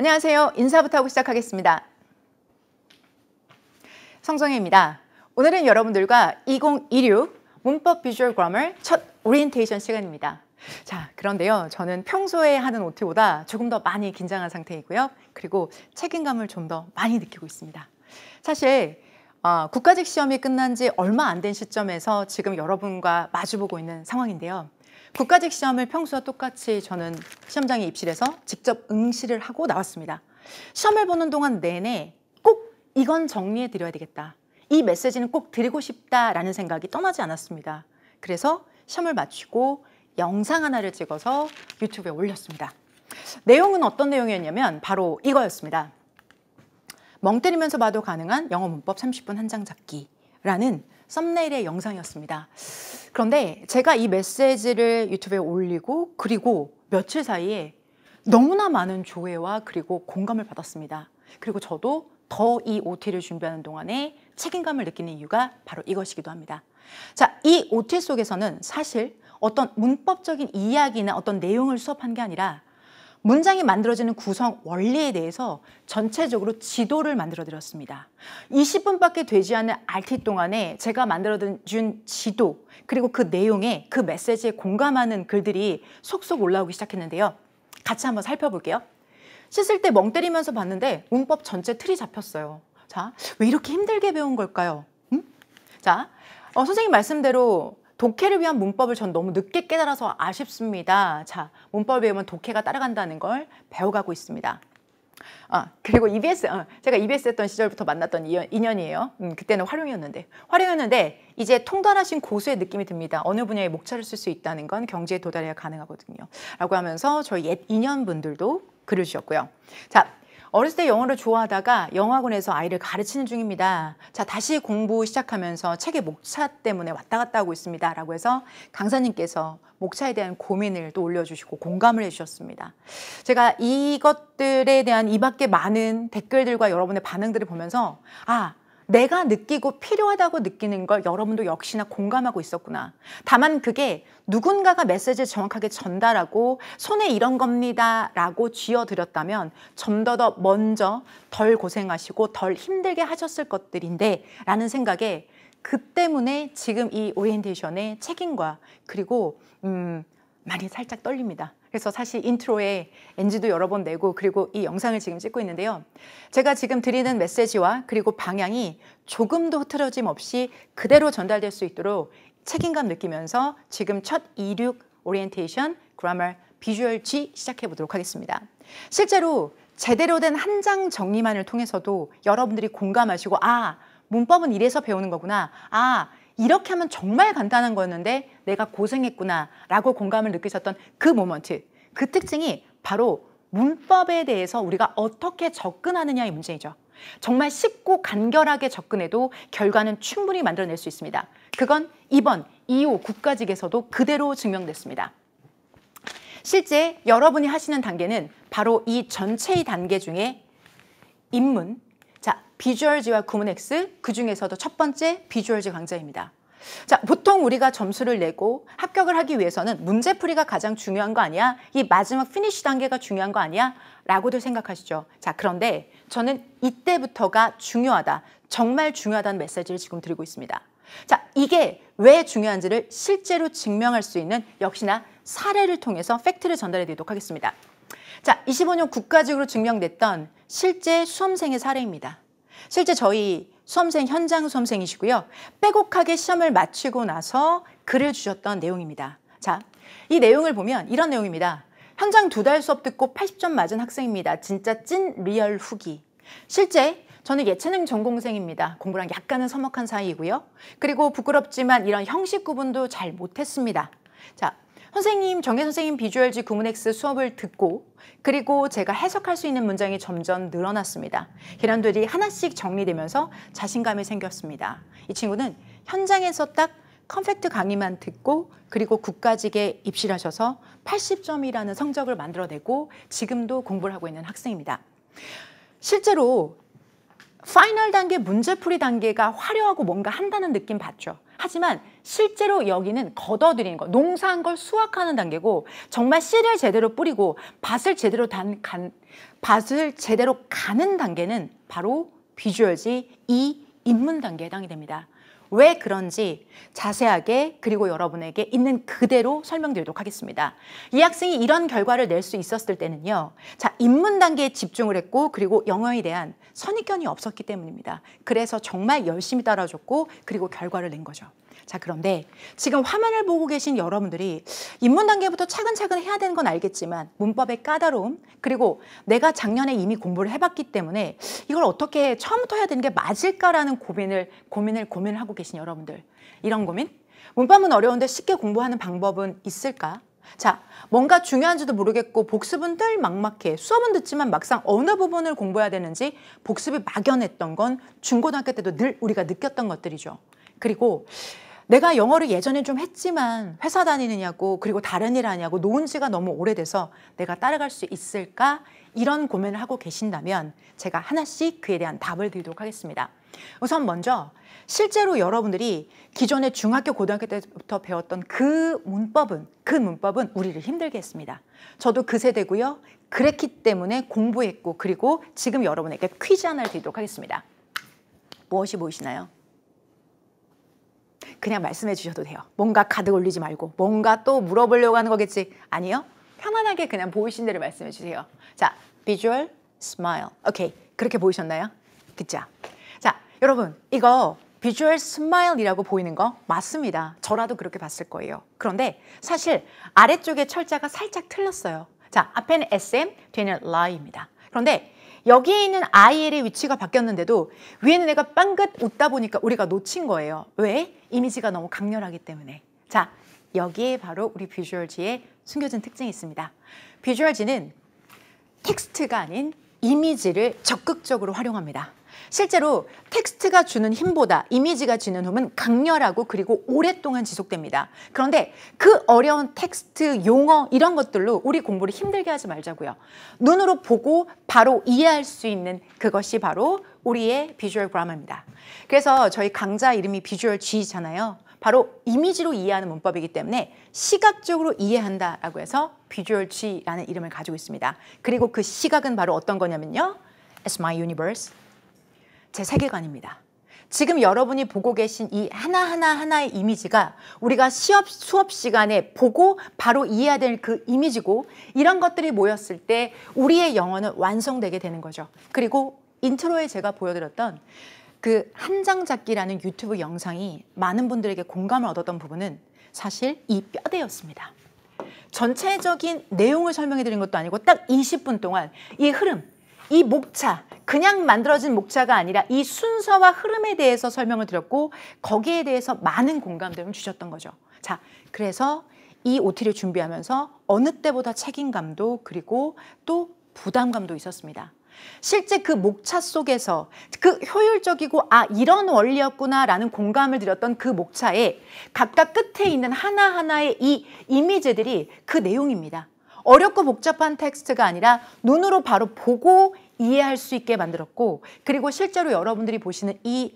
안녕하세요. 인사부터 하고 시작하겠습니다. 성정혜입니다. 오늘은 여러분들과 2016 문법 비주얼 그래머 첫 오리엔테이션 시간입니다. 자, 그런데요. 저는 평소에 하는 OT보다 조금 더 많이 긴장한 상태이고요. 그리고 책임감을 좀 더 많이 느끼고 있습니다. 사실 국가직 시험이 끝난 지 얼마 안 된 시점에서 지금 여러분과 마주보고 있는 상황인데요. 국가직 시험을 평소와 똑같이 저는 시험장에 입실해서 직접 응시를 하고 나왔습니다. 시험을 보는 동안 내내 꼭 이건 정리해 드려야 되겠다. 이 메시지는 꼭 드리고 싶다라는 생각이 떠나지 않았습니다. 그래서 시험을 마치고 영상 하나를 찍어서 유튜브에 올렸습니다. 내용은 어떤 내용이었냐면 바로 이거였습니다. 멍 때리면서 봐도 가능한 영어 문법 30분 한 장 잡기라는 썸네일의 영상이었습니다. 그런데 제가 이 메시지를 유튜브에 올리고 그리고 며칠 사이에 너무나 많은 조회와 그리고 공감을 받았습니다. 그리고 저도 더 이 OT를 준비하는 동안에 책임감을 느끼는 이유가 바로 이것이기도 합니다. 자, 이 OT 속에서는 사실 어떤 문법적인 이야기나 어떤 내용을 수업한 게 아니라 문장이 만들어지는 구성 원리에 대해서 전체적으로 지도를 만들어 드렸습니다. 20분밖에 되지 않은 RT 동안에 제가 만들어 준 지도 그리고 그 내용에 그 메시지에 공감하는 글들이 속속 올라오기 시작했는데요. 같이 한번 살펴볼게요. 씻을 때 멍 때리면서 봤는데 문법 전체 틀이 잡혔어요. 자, 왜 이렇게 힘들게 배운 걸까요? 자, 선생님 말씀대로 독해를 위한 문법을 전 너무 늦게 깨달아서 아쉽습니다. 자, 문법을 배우면 독해가 따라간다는 걸 배워가고 있습니다. 그리고 EBS, 제가 EBS 했던 시절부터 만났던 인연이에요. 그때는 활용이었는데 이제 통달하신 고수의 느낌이 듭니다. 어느 분야에 목차를 쓸 수 있다는 건 경지에 도달해야 가능하거든요. 라고 하면서 저희 옛 인연분들도 글을 주셨고요. 자, 어렸을 때 영어를 좋아하다가 영어학원에서 아이를 가르치는 중입니다. 자, 다시 공부 시작하면서 책의 목차 때문에 왔다 갔다 하고 있습니다. 라고 해서 강사님께서 목차에 대한 고민을 또 올려주시고 공감을 해주셨습니다. 제가 이것들에 대한 이 밖에 많은 댓글들과 여러분의 반응들을 보면서 내가 느끼고 필요하다고 느끼는 걸 여러분도 역시나 공감하고 있었구나. 다만 그게 누군가가 메시지를 정확하게 전달하고 손에 이런 겁니다 라고 쥐어드렸다면 좀 더 먼저 덜 고생하시고 덜 힘들게 하셨을 것들인데 라는 생각에 그 때문에 지금 이 오리엔테이션의 책임과 그리고 많이 살짝 떨립니다. 그래서 사실 인트로에 NG도 여러 번 내고 그리고 이 영상을 지금 찍고 있는데요. 제가 지금 드리는 메시지와 그리고 방향이 조금도 흐트러짐 없이 그대로 전달될 수 있도록 책임감 느끼면서 지금 첫 26 오리엔테이션 그래머 비주얼 G 시작해 보도록 하겠습니다. 실제로 제대로 된 한 장 정리만을 통해서도 여러분들이 공감하시고 문법은 이래서 배우는 거구나. 이렇게 하면 정말 간단한 거였는데 내가 고생했구나 라고 공감을 느끼셨던 그 모먼트, 그 특징이 바로 문법에 대해서 우리가 어떻게 접근하느냐의 문제이죠. 정말 쉽고 간결하게 접근해도 결과는 충분히 만들어낼 수 있습니다. 그건 이번 2호 국가직에서도 그대로 증명됐습니다. 실제 여러분이 하시는 단계는 바로 이 전체의 단계 중에 입문, 비주얼 G와 구문 X, 그 중에서도 첫 번째 비주얼 G 강좌입니다. 자, 보통 우리가 점수를 내고 합격을 하기 위해서는 문제풀이가 가장 중요한 거 아니야? 이 마지막 피니쉬 단계가 중요한 거 아니야? 라고들 생각하시죠. 자, 그런데 저는 이때부터가 중요하다, 정말 중요하다는 메시지를 지금 드리고 있습니다. 자, 이게 왜 중요한지를 실제로 증명할 수 있는 역시나 사례를 통해서 팩트를 전달해 드리도록 하겠습니다. 자, 25년 국가직으로 증명됐던 실제 수험생의 사례입니다. 실제 저희 수험생 현장 수험생이시고요. 빼곡하게 시험을 마치고 나서 글을 주셨던 내용입니다. 자, 이 내용을 보면 이런 내용입니다. 현장 2달 수업 듣고 80점 맞은 학생입니다. 진짜 찐 리얼 후기. 실제 저는 예체능 전공생입니다. 공부랑 약간은 서먹한 사이이고요. 그리고 부끄럽지만 이런 형식 구분도 잘 못했습니다. 자, 선생님, 정혜 선생님 비주얼 G 구문 X 수업을 듣고 그리고 제가 해석할 수 있는 문장이 점점 늘어났습니다. 계란들이 하나씩 정리되면서 자신감이 생겼습니다. 이 친구는 현장에서 딱 컴팩트 강의만 듣고 그리고 국가직에 입실하셔서 80점이라는 성적을 만들어내고 지금도 공부를 하고 있는 학생입니다. 실제로 파이널 단계, 문제풀이 단계가 화려하고 뭔가 한다는 느낌 받죠. 하지만 실제로 여기는 걷어들이는 거, 농사한 걸 수확하는 단계고 정말 씨를 제대로 뿌리고 밭을 제대로 가는 단계는 바로 비주얼지 이 입문 단계에 해당이 됩니다. 왜 그런지 자세하게 그리고 여러분에게 있는 그대로 설명드리도록 하겠습니다. 이 학생이 이런 결과를 낼 수 있었을 때는요. 자, 입문 단계에 집중을 했고 그리고 영어에 대한 선입견이 없었기 때문입니다. 그래서 정말 열심히 따라줬고 그리고 결과를 낸 거죠. 자, 그런데 지금 화면을 보고 계신 여러분들이 입문 단계부터 차근차근 해야 되는 건 알겠지만 문법의 까다로움 그리고 내가 작년에 이미 공부를 해봤기 때문에 이걸 어떻게 처음부터 해야 되는 게 맞을까라는 고민을 하고 계신 여러분들, 이런 고민? 문법은 어려운데 쉽게 공부하는 방법은 있을까? 자, 뭔가 중요한지도 모르겠고 복습은 늘 막막해. 수업은 듣지만 막상 어느 부분을 공부해야 되는지 복습이 막연했던 건 중고등학교 때도 늘 우리가 느꼈던 것들이죠. 그리고 내가 영어를 예전에 좀 했지만 회사 다니느냐고 그리고 다른 일 하냐고 놓은 지가 너무 오래돼서 내가 따라갈 수 있을까? 이런 고민을 하고 계신다면 제가 하나씩 그에 대한 답을 드리도록 하겠습니다. 우선 먼저 실제로 여러분들이 기존에 중학교, 고등학교 때부터 배웠던 그 문법은 우리를 힘들게 했습니다. 저도 그 세대고요. 그랬기 때문에 공부했고 그리고 지금 여러분에게 퀴즈 하나를 드리도록 하겠습니다. 무엇이 보이시나요? 그냥 말씀해 주셔도 돼요. 뭔가 가득 올리지 말고 뭔가 또 물어보려고 하는 거겠지? 아니요. 편안하게 그냥 보이신 대로 말씀해 주세요. 자, visual smile. 오케이. 그렇게 보이셨나요? 그쵸? 자, 여러분 이거 visual smile이라고 보이는 거 맞습니다. 저라도 그렇게 봤을 거예요. 그런데 사실 아래쪽에 철자가 살짝 틀렸어요. 자, 앞에는 SM, 뒤에는 lie입니다. 그런데 여기에 있는 IL의 위치가 바뀌었는데도 위에는 내가 빵긋 웃다 보니까 우리가 놓친 거예요. 왜? 이미지가 너무 강렬하기 때문에. 자, 여기에 바로 우리 비주얼지의 숨겨진 특징이 있습니다. 비주얼지는 텍스트가 아닌 이미지를 적극적으로 활용합니다. 실제로 텍스트가 주는 힘보다 이미지가 주는 힘은 강렬하고 그리고 오랫동안 지속됩니다. 그런데 그 어려운 텍스트, 용어 이런 것들로 우리 공부를 힘들게 하지 말자고요. 눈으로 보고 바로 이해할 수 있는 그것이 바로 우리의 비주얼 그래머입니다. 그래서 저희 강좌 이름이 비주얼 G잖아요. 바로 이미지로 이해하는 문법이기 때문에 시각적으로 이해한다라고 해서 비주얼 G라는 이름을 가지고 있습니다. 그리고 그 시각은 바로 어떤 거냐면요. It's my universe. 제 세계관입니다. 지금 여러분이 보고 계신 이 하나하나의 이미지가 우리가 수업 시간에 보고 바로 이해해야 될 그 이미지고 이런 것들이 모였을 때 우리의 영어는 완성되게 되는 거죠. 그리고 인트로에 제가 보여드렸던 그 한장잡기라는 유튜브 영상이 많은 분들에게 공감을 얻었던 부분은 사실 이 뼈대였습니다. 전체적인 내용을 설명해 드린 것도 아니고 딱 20분 동안 이 흐름, 이 목차, 그냥 만들어진 목차가 아니라 이 순서와 흐름에 대해서 설명을 드렸고 거기에 대해서 많은 공감들을 주셨던 거죠. 자, 그래서 이 OT를 준비하면서 어느 때보다 책임감도 그리고 또 부담감도 있었습니다. 실제 그 목차 속에서 그 효율적이고 아 이런 원리였구나 라는 공감을 드렸던 그 목차에 각각 끝에 있는 하나하나의 이 이미지들이 그 내용입니다. 어렵고 복잡한 텍스트가 아니라 눈으로 바로 보고 이해할 수 있게 만들었고 그리고 실제로 여러분들이 보시는 이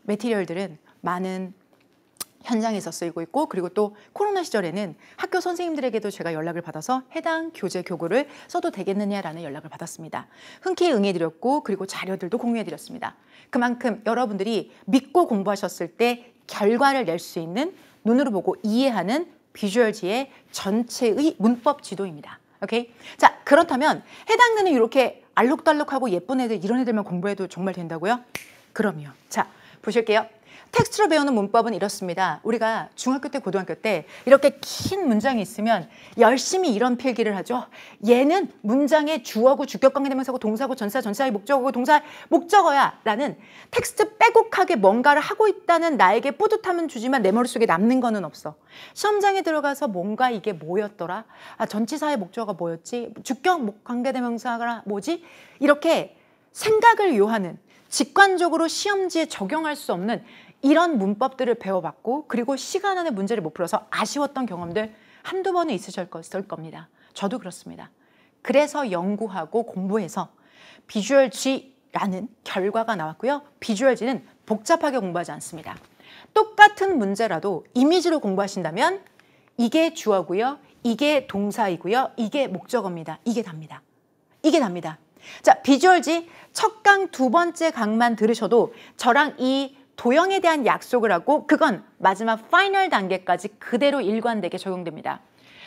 매티리얼들은 많은 현장에서 쓰이고 있고 그리고 또 코로나 시절에는 학교 선생님들에게도 제가 연락을 받아서 해당 교재 교구를 써도 되겠느냐라는 연락을 받았습니다. 흔쾌히 응해드렸고 그리고 자료들도 공유해드렸습니다. 그만큼 여러분들이 믿고 공부하셨을 때 결과를 낼 수 있는 눈으로 보고 이해하는 비주얼지의 전체의 문법 지도입니다. 오케이? 자, 그렇다면 해당되는 이렇게 알록달록하고 예쁜 애들 이런 애들만 공부해도 정말 된다고요? 그럼요. 자, 보실게요. 텍스트로 배우는 문법은 이렇습니다. 우리가 중학교 때, 고등학교 때 이렇게 긴 문장이 있으면 열심히 이런 필기를 하죠. 얘는 문장의 주어고 주격관계 대명사고 동사고 전사의 목적어고 동사의 목적어야 라는 텍스트 빼곡하게 뭔가를 하고 있다는 나에게 뿌듯함은 주지만 내 머릿속에 남는 거는 없어. 시험장에 들어가서 뭔가 이게 뭐였더라? 아, 전치사의 목적어가 뭐였지? 주격 관계 대명사가 뭐지? 이렇게 생각을 요하는 직관적으로 시험지에 적용할 수 없는 이런 문법들을 배워봤고 그리고 시간 안에 문제를 못 풀어서 아쉬웠던 경험들 한두 번은 있으실 겁니다. 저도 그렇습니다. 그래서 연구하고 공부해서 비주얼 G 라는 결과가 나왔고요. 비주얼지는 복잡하게 공부하지 않습니다. 똑같은 문제라도 이미지로 공부하신다면 이게 주어고요. 이게 동사이고요. 이게 목적어입니다. 이게 답니다. 이게 답니다. 자, 비주얼지 첫 강 두 번째 강만 들으셔도 저랑 이 도형에 대한 약속을 하고 그건 마지막 파이널 단계까지 그대로 일관되게 적용됩니다.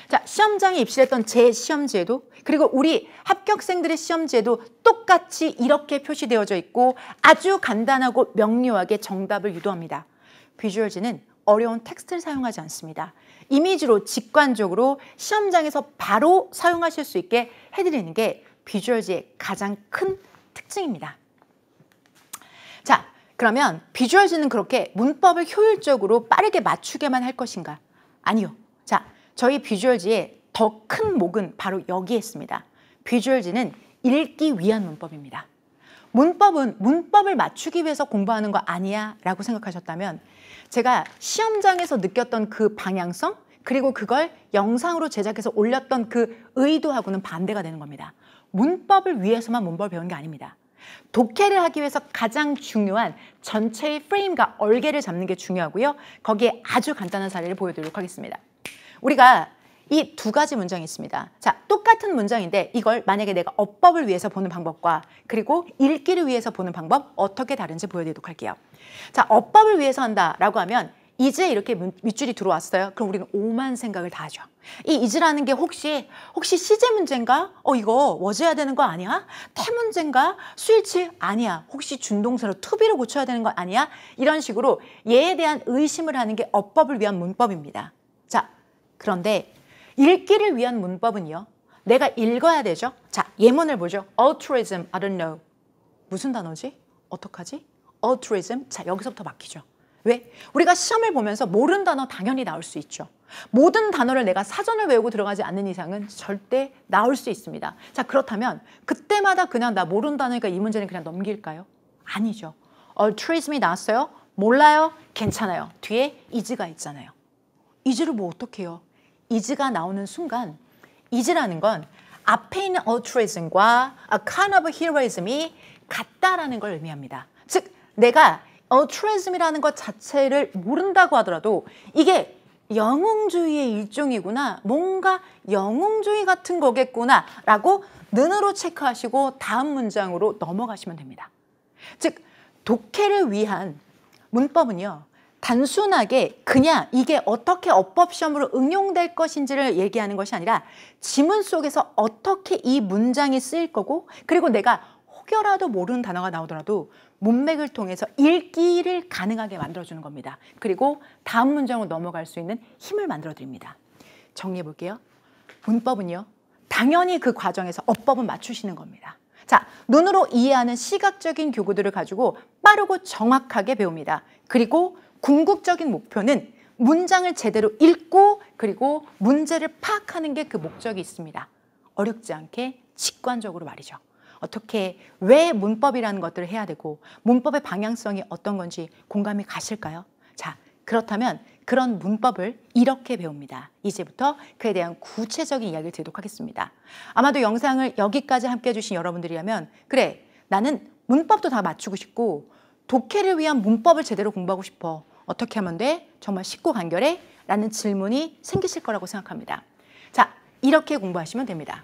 자, 시험장에 입실했던 제 시험지에도 그리고 우리 합격생들의 시험지에도 똑같이 이렇게 표시되어져 있고 아주 간단하고 명료하게 정답을 유도합니다. 비주얼지는 어려운 텍스트를 사용하지 않습니다. 이미지로 직관적으로 시험장에서 바로 사용하실 수 있게 해드리는 게 비주얼지의 가장 큰 특징입니다. 자, 그러면 비주얼지는 그렇게 문법을 효율적으로 빠르게 맞추게만 할 것인가? 아니요. 자, 저희 비주얼지의 더 큰 목은 바로 여기에 있습니다. 비주얼지는 읽기 위한 문법입니다. 문법은 문법을 맞추기 위해서 공부하는 거 아니야 라고 생각하셨다면 제가 시험장에서 느꼈던 그 방향성 그리고 그걸 영상으로 제작해서 올렸던 그 의도하고는 반대가 되는 겁니다. 문법을 위해서만 문법을 배우는 게 아닙니다. 독해를 하기 위해서 가장 중요한 전체의 프레임과 얼개를 잡는 게 중요하고요. 거기에 아주 간단한 사례를 보여드리도록 하겠습니다. 우리가 이 두 가지 문장이 있습니다. 자, 똑같은 문장인데 이걸 만약에 내가 어법을 위해서 보는 방법과 그리고 읽기를 위해서 보는 방법 어떻게 다른지 보여드리도록 할게요. 자, 어법을 위해서 한다라고 하면 이제 이렇게 밑줄이 들어왔어요. 그럼 우리는 오만 생각을 다 하죠. 이 이즈라는 게 혹시 시제 문제인가? 이거 워즈해야 되는 거 아니야? 태 문제인가? 수일치? 아니야. 혹시 준동사로 투비를 고쳐야 되는 거 아니야? 이런 식으로 얘에 대한 의심을 하는 게 어법을 위한 문법입니다. 자, 그런데 읽기를 위한 문법은요. 내가 읽어야 되죠. 자, 예문을 보죠. altruism, I don't know. 무슨 단어지? 어떡하지? altruism. 자, 여기서부터 막히죠. 왜? 우리가 시험을 보면서 모르는 단어 당연히 나올 수 있죠. 모든 단어를 내가 사전을 외우고 들어가지 않는 이상은 절대 나올 수 있습니다. 자, 그렇다면 그때마다 그냥 나 모르는 단어니까 이 문제는 그냥 넘길까요? 아니죠. altruism이 나왔어요? 몰라요? 괜찮아요. 뒤에 is가 있잖아요. is를 뭐 어떻게 해요? is가 나오는 순간 is라는 건 앞에 있는 altruism과 a kind of heroism이 같다라는 걸 의미합니다. 즉, 내가 altruism이라는 것 자체를 모른다고 하더라도 이게 영웅주의의 일종이구나, 뭔가 영웅주의 같은 거겠구나 라고 눈으로 체크하시고 다음 문장으로 넘어가시면 됩니다. 즉, 독해를 위한 문법은요. 단순하게 그냥 이게 어떻게 어법시험으로 응용될 것인지를 얘기하는 것이 아니라 지문 속에서 어떻게 이 문장이 쓰일 거고 그리고 내가 혹여라도 모르는 단어가 나오더라도 문맥을 통해서 읽기를 가능하게 만들어주는 겁니다. 그리고 다음 문장으로 넘어갈 수 있는 힘을 만들어드립니다. 정리해 볼게요. 문법은요. 당연히 그 과정에서 어법은 맞추시는 겁니다. 자, 눈으로 이해하는 시각적인 교구들을 가지고 빠르고 정확하게 배웁니다. 그리고 궁극적인 목표는 문장을 제대로 읽고 그리고 문제를 파악하는 게 그 목적이 있습니다. 어렵지 않게 직관적으로 말이죠. 어떻게 왜 문법이라는 것들을 해야 되고 문법의 방향성이 어떤 건지 공감이 가실까요? 자, 그렇다면 그런 문법을 이렇게 배웁니다. 이제부터 그에 대한 구체적인 이야기를 드리도록 하겠습니다. 아마도 영상을 여기까지 함께 해주신 여러분들이라면 그래, 나는 문법도 다 맞추고 싶고 독해를 위한 문법을 제대로 공부하고 싶어. 어떻게 하면 돼? 정말 쉽고 간결해? 라는 질문이 생기실 거라고 생각합니다. 자, 이렇게 공부하시면 됩니다.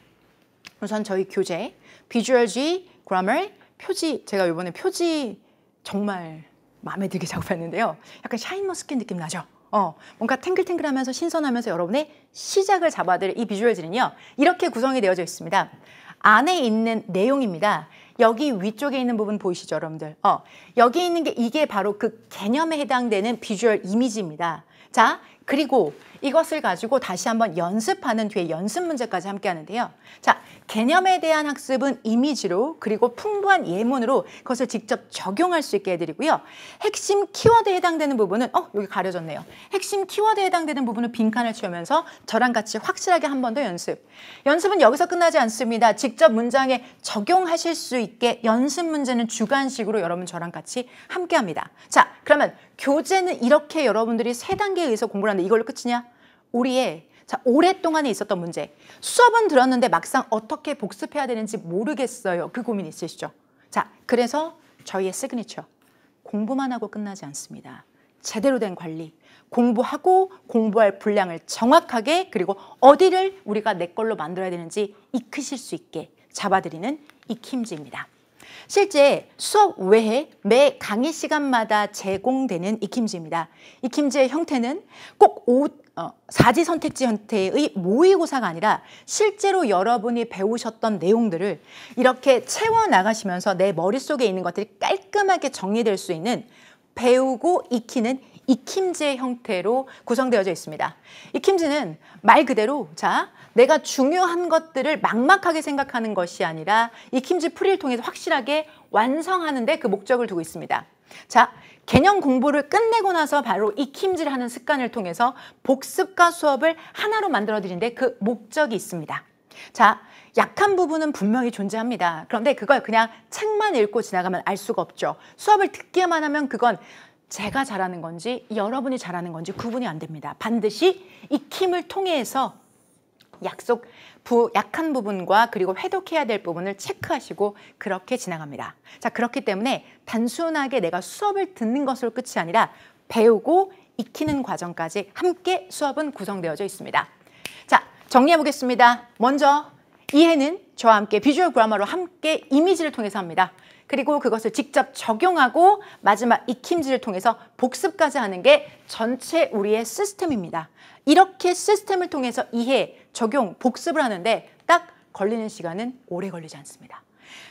우선 저희 교재 비주얼지, 그래머, 표지, 제가 이번에 표지 정말 마음에 들게 작업했는데요. 약간 샤인머스켓 느낌 나죠? 뭔가 탱글탱글하면서 신선하면서 여러분의 시작을 잡아드릴 이 비주얼지는요. 이렇게 구성이 되어져 있습니다. 안에 있는 내용입니다. 여기 위쪽에 있는 부분 보이시죠, 여러분들? 여기 있는 게 이게 바로 그 개념에 해당되는 비주얼 이미지입니다. 자, 그리고 이것을 가지고 다시 한번 연습하는 뒤에 연습 문제까지 함께 하는데요. 자, 개념에 대한 학습은 이미지로 그리고 풍부한 예문으로 그것을 직접 적용할 수 있게 해드리고요. 핵심 키워드에 해당되는 부분은 여기 가려졌네요. 핵심 키워드에 해당되는 부분은 빈칸을 채우면서 저랑 같이 확실하게 한 번 더 연습. 연습은 여기서 끝나지 않습니다. 직접 문장에 적용하실 수 있게 연습 문제는 주간식으로 여러분 저랑 같이 함께 합니다. 자, 그러면 교재는 이렇게 여러분들이 3단계에 의해서 공부를 하는데 이걸로 끝이냐? 우리의 오랫동안에 있었던 문제. 수업은 들었는데 막상 어떻게 복습해야 되는지 모르겠어요. 그 고민 있으시죠? 자, 그래서 저희의 시그니처. 공부만 하고 끝나지 않습니다. 제대로 된 관리, 공부하고 공부할 분량을 정확하게 그리고 어디를 우리가 내 걸로 만들어야 되는지 익히실 수 있게 잡아드리는 익힘즈입니다. 실제 수업 외에 매 강의 시간마다 제공되는 익힘즈입니다. 익힘즈의 형태는 꼭 사지 선택지 형태의 모의고사가 아니라 실제로 여러분이 배우셨던 내용들을 이렇게 채워나가시면서 내 머릿속에 있는 것들이 깔끔하게 정리될 수 있는 배우고 익히는 익힘즈의 형태로 구성되어져 있습니다. 익힘즈는 말 그대로 내가 중요한 것들을 막막하게 생각하는 것이 아니라 익힘즈 풀이를 통해서 확실하게 완성하는 데 그 목적을 두고 있습니다. 자, 개념 공부를 끝내고 나서 바로 익힘즈를 하는 습관을 통해서 복습과 수업을 하나로 만들어 드리는데 그 목적이 있습니다. 자, 약한 부분은 분명히 존재합니다. 그런데 그걸 그냥 책만 읽고 지나가면 알 수가 없죠. 수업을 듣기만 하면 그건 제가 잘하는 건지 여러분이 잘하는 건지 구분이 안 됩니다. 반드시 익힘을 통해서 약한 부분과 그리고 회독해야 될 부분을 체크하시고 그렇게 지나갑니다. 자, 그렇기 때문에 단순하게 내가 수업을 듣는 것으로 끝이 아니라 배우고 익히는 과정까지 함께 수업은 구성되어져 있습니다. 자, 정리해 보겠습니다. 먼저 이해는 저와 함께 비주얼 그라머로 함께 이미지를 통해서 합니다. 그리고 그것을 직접 적용하고 마지막 익힘즈를 통해서 복습까지 하는 게 전체 우리의 시스템입니다. 이렇게 시스템을 통해서 이해, 적용, 복습을 하는데 딱 걸리는 시간은 오래 걸리지 않습니다.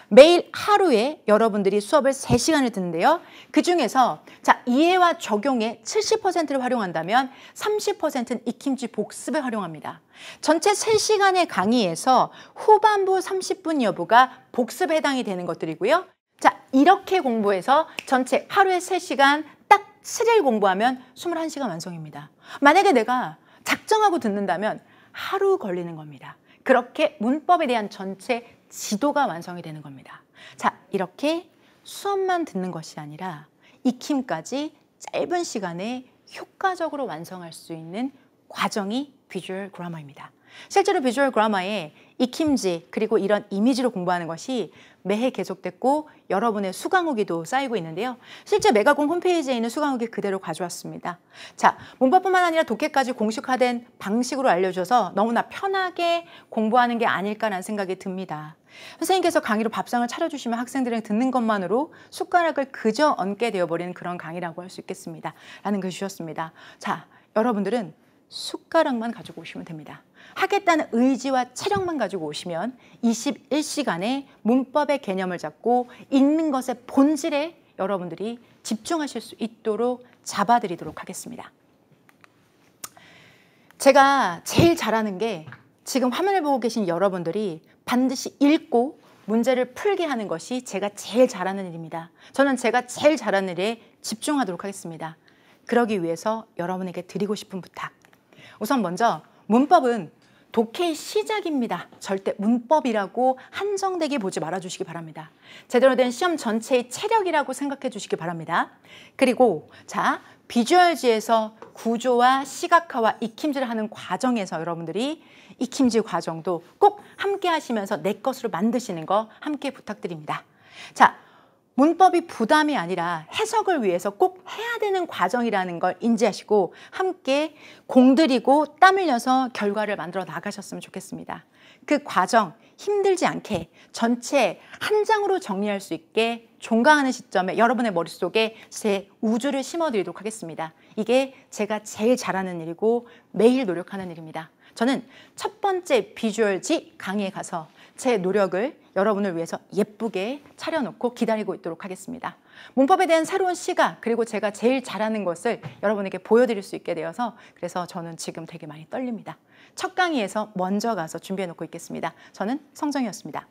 매일 하루에 여러분들이 수업을 3시간을 듣는데요. 그중에서 이해와 적용의 70%를 활용한다면 30%는 익힘즈 복습에 활용합니다. 전체 3시간의 강의에서 후반부 30분 여부가 복습에 해당이 되는 것들이고요. 자, 이렇게 공부해서 전체 하루에 3시간 딱 7일 공부하면 21시간 완성입니다. 만약에 내가 작정하고 듣는다면 하루 걸리는 겁니다. 그렇게 문법에 대한 전체 지도가 완성이 되는 겁니다. 자, 이렇게 수업만 듣는 것이 아니라 익힘까지 짧은 시간에 효과적으로 완성할 수 있는 과정이 비주얼 그라머입니다. 실제로 비주얼 그라머의 익힘즈 그리고 이런 이미지로 공부하는 것이 매해 계속됐고 여러분의 수강 후기도 쌓이고 있는데요. 실제 메가공 홈페이지에 있는 수강 후기 그대로 가져왔습니다. 자, 문법뿐만 아니라 독해까지 공식화된 방식으로 알려줘서 너무나 편하게 공부하는 게 아닐까라는 생각이 듭니다. 선생님께서 강의로 밥상을 차려주시면 학생들은 듣는 것만으로 숟가락을 그저 얹게 되어버리는 그런 강의라고 할 수 있겠습니다. 라는 글을 주셨습니다. 자, 여러분들은 숟가락만 가지고 오시면 됩니다. 하겠다는 의지와 체력만 가지고 오시면 21시간에 문법의 개념을 잡고 읽는 것의 본질에 여러분들이 집중하실 수 있도록 잡아드리도록 하겠습니다. 제가 제일 잘하는 게 지금 화면을 보고 계신 여러분들이 반드시 읽고 문제를 풀게 하는 것이 제가 제일 잘하는 일입니다. 저는 제가 제일 잘하는 일에 집중하도록 하겠습니다. 그러기 위해서 여러분에게 드리고 싶은 부탁. 우선 먼저 문법은 독해의 시작입니다. 절대 문법이라고 한정되게 보지 말아주시기 바랍니다. 제대로 된 시험 전체의 체력이라고 생각해 주시기 바랍니다. 그리고 비주얼지에서 구조와 시각화와 익힘즈를 하는 과정에서 여러분들이 익힘즈 과정도 꼭 함께 하시면서 내 것으로 만드시는 거 함께 부탁드립니다. 자, 문법이 부담이 아니라 해석을 위해서 꼭 해야 되는 과정이라는 걸 인지하시고 함께 공들이고 땀 흘려서 결과를 만들어 나가셨으면 좋겠습니다. 그 과정 힘들지 않게 전체 한 장으로 정리할 수 있게 종강하는 시점에 여러분의 머릿속에 제 우주를 심어드리도록 하겠습니다. 이게 제가 제일 잘하는 일이고 매일 노력하는 일입니다. 저는 첫 번째 비주얼지 강의에 가서 제 노력을 여러분을 위해서 예쁘게 차려놓고 기다리고 있도록 하겠습니다. 문법에 대한 새로운 시각 그리고 제가 제일 잘하는 것을 여러분에게 보여드릴 수 있게 되어서 그래서 저는 지금 되게 많이 떨립니다. 첫 강의에서 먼저 가서 준비해 놓고 있겠습니다. 저는 성정이었습니다.